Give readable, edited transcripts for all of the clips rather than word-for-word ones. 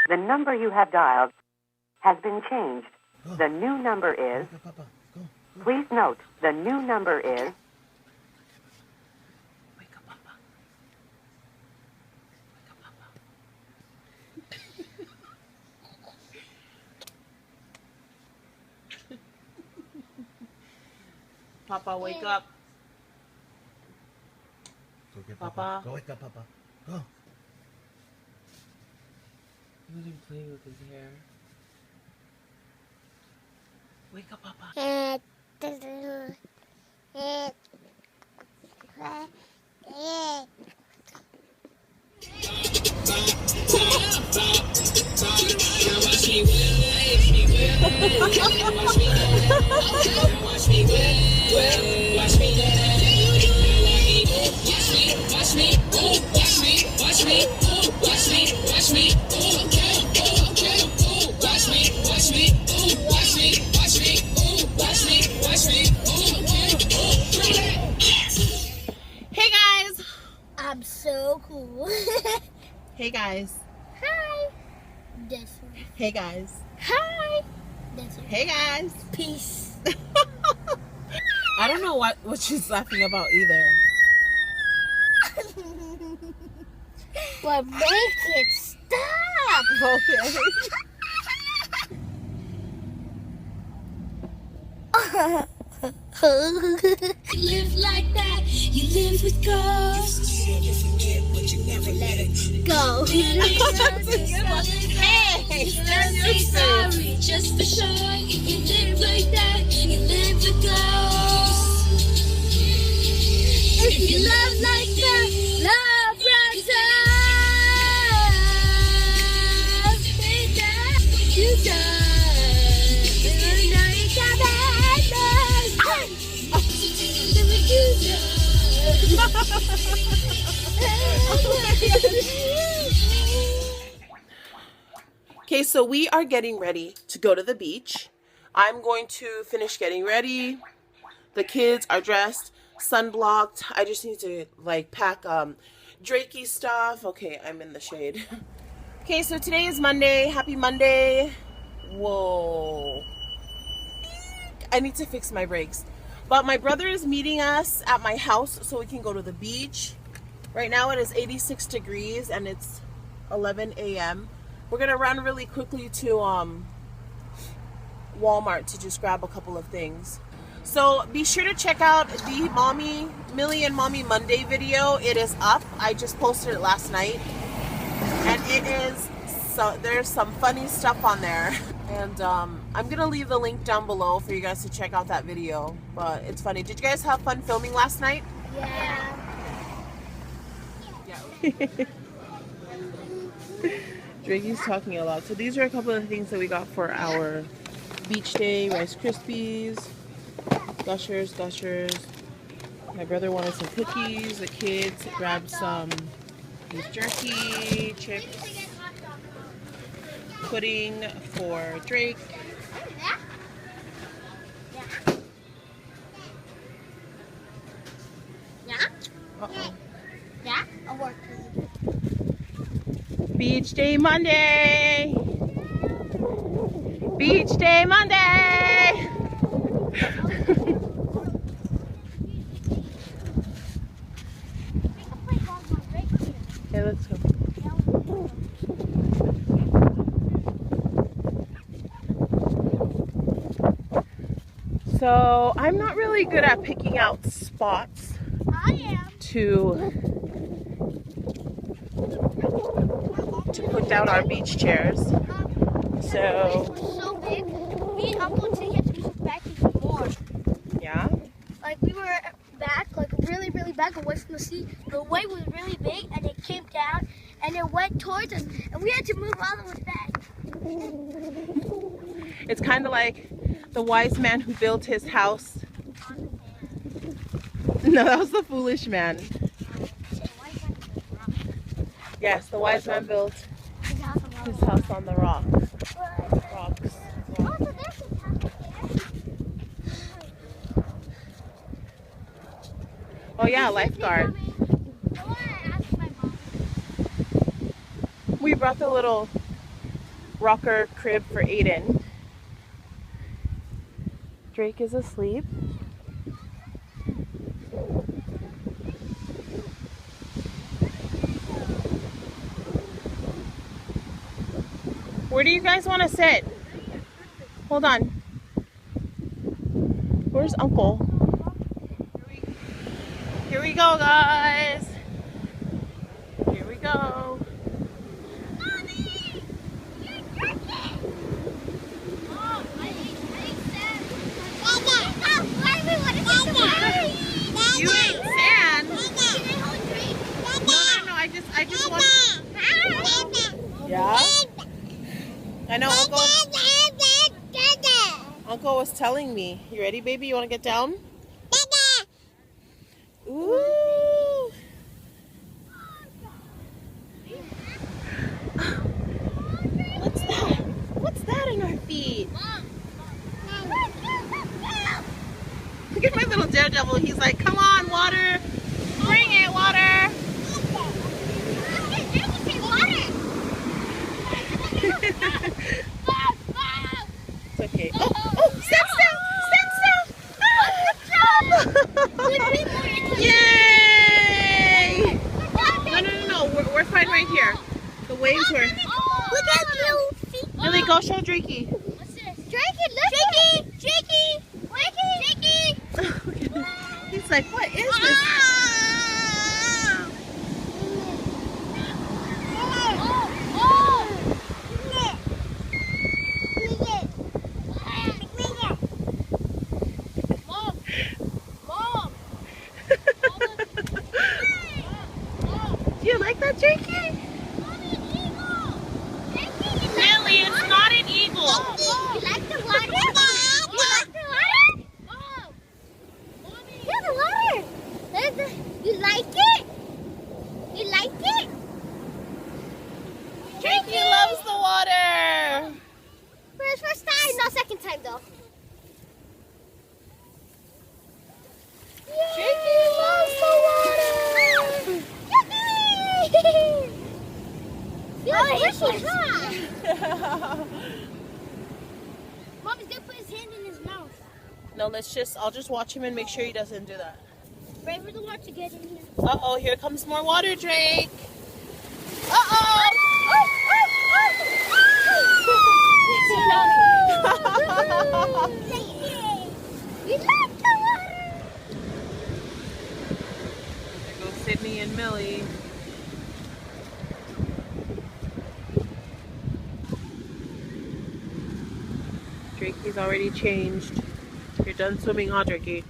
The number you have dialed has been changed. The new number is... Please note, the new number is... Wake up, Papa. Wake up, Papa. Papa, wake up. Go get Papa. Papa. Go wake up, Papa. Go. He wasn't playing with his hair. Wake up, Papa. Hey guys. I'm so cool. Hey guys. Hi. This one. Hey guys. Hi. This one. Hey guys. Peace. I don't know what she's laughing about either. But make it stop. Okay. Live like that, you live with ghosts. You never forget, but you never let it go. Hey, say sorry, just for sure. You live like that, you live with ghosts. If you love like that, love runs out. You die. Okay, so we are getting ready to go to the beach. I'm going to finish getting ready. The kids are dressed, sunblocked. I just need to like pack Drakey stuff. Okay, I'm in the shade. Okay, so today is Monday. Happy Monday. Whoa. I need to fix my brakes. But my brother is meeting us at my house so we can go to the beach. Right now it is 86 degrees and it's 11 a.m. We're gonna run really quickly to Walmart to just grab a couple of things. So be sure to check out the Millie and Mommy Monday video. It is up. I just posted it last night. And it is, so there's some funny stuff on there. And I'm gonna leave the link down below for you guys to check out that video. But it's funny. Did you guys have fun filming last night? Yeah. Drakey's talking a lot. So these are a couple of things that we got for our beach day. Rice Krispies, Gushers. My brother wanted some cookies. The kids grabbed some beef jerky, chips, pudding for Drake. Yeah? Uh-oh. Yeah? I'll work. Beach Day Monday! Beach Day Monday! Okay, let's go. So, I'm not really good at picking out spots I am. to put down our beach chairs. So, We're so big. Me and Uncle T had to move back even more. yeah. Like we were back, like really, really back away from the sea. The wave was really big, and it came down, and it went towards us, and we had to move all the way back. It's kind of like the wise man who built his house. No, that was the foolish man. Yes, the wise man built his house on the rock. Rocks. Oh yeah, lifeguard. We brought the little rocker crib for Aiden. Drake is asleep. Where do you guys want to sit? Hold on. Where's Uncle? Here we go, guys. Here we go. Mommy! You're drinking! Mom, I ate sand. You ate sand? Can I hold Drake? No. I just want. Yeah. I know Uncle was telling me. You ready, baby? You want to get down? Ooh. What's that? What's that in our feet? Look at my little daredevil. He's like, come on, water. Bring it, water. It's okay. Oh, stand still. Yay! No. We're fine right here. The waves were. Look at you. Lily, go show Drakey. What's this? Drakey, look. Drakey. He's like, what is this? Do you like that, Drakey? Lily, it's not an eagle. You like the water? You like the water? Here's the water. You like it? You like it? Drakey loves the water. For his first time, no second time though. Drakey loves the water. Oh, here's hot. Mom is gonna put his hand in his mouth. No, I'll just watch him and make sure he doesn't do that. Wait for the water to get in here. Uh-oh, here comes more water, Drake. Uh-oh. You like the water? There go Sydney and Millie. Drakey's already changed. You're done swimming, huh, Drakey?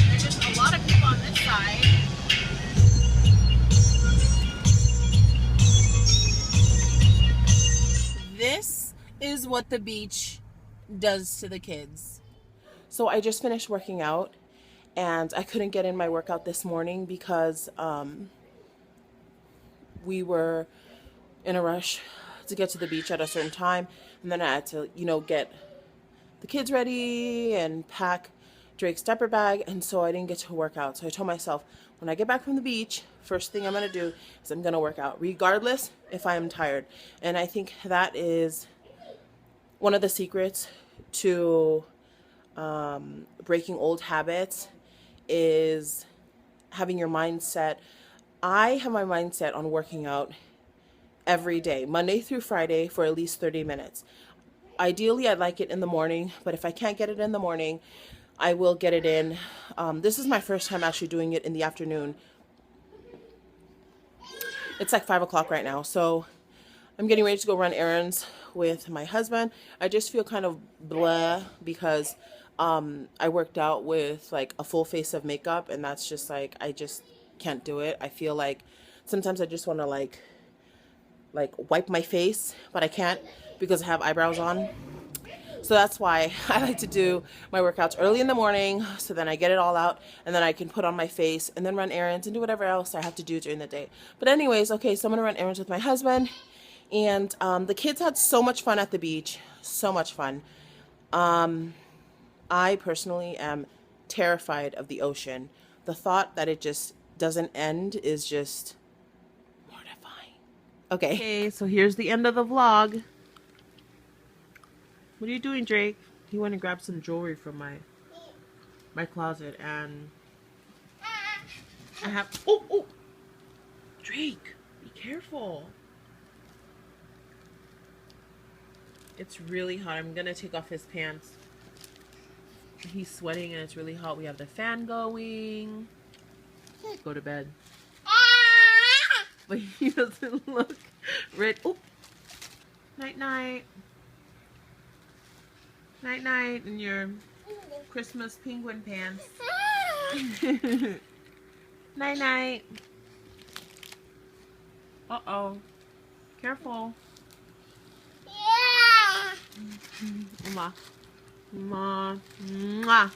There's just a lot of people on this side. This is what the beach does to the kids. So I just finished working out and I couldn't get in my workout this morning because we were in a rush to get to the beach at a certain time, and then I had to, get the kids ready and pack Drake's diaper bag, and so I didn't get to work out. So I told myself, when I get back from the beach, first thing I'm going to do is I'm going to work out, regardless if I am tired. And I think that is one of the secrets to breaking old habits, is having your mindset. I have my mindset on working out every day, Monday through Friday, for at least 30 minutes. Ideally, I'd like it in the morning, but if I can't get it in the morning, I will get it in. This is my first time actually doing it in the afternoon. It's like 5 o'clock right now, so I'm getting ready to go run errands with my husband. I just feel kind of blah because I worked out with like a full face of makeup, and that's just like, I just can't do it. I feel like sometimes I just want to like wipe my face, but I can't because I have eyebrows on. So that's why I like to do my workouts early in the morning, so then I get it all out and then I can put on my face and then run errands and do whatever else I have to do during the day. But anyways, okay, so I'm gonna run errands with my husband, and the kids had so much fun at the beach, so much fun. I personally am terrified of the ocean. The thought that it just doesn't end is just Okay, so here's the end of the vlog. What are you doing, Drake? He went and grabbed some jewelry from my closet, and I have... Oh! Drake, be careful. It's really hot. I'm gonna take off his pants. He's sweating and it's really hot. We have the fan going. Go to bed. But he doesn't look ready. Oh! Night-night. Night-night in your Christmas penguin pants. Night-night. Uh-oh. Careful. Mwah. Mwah. Mwah.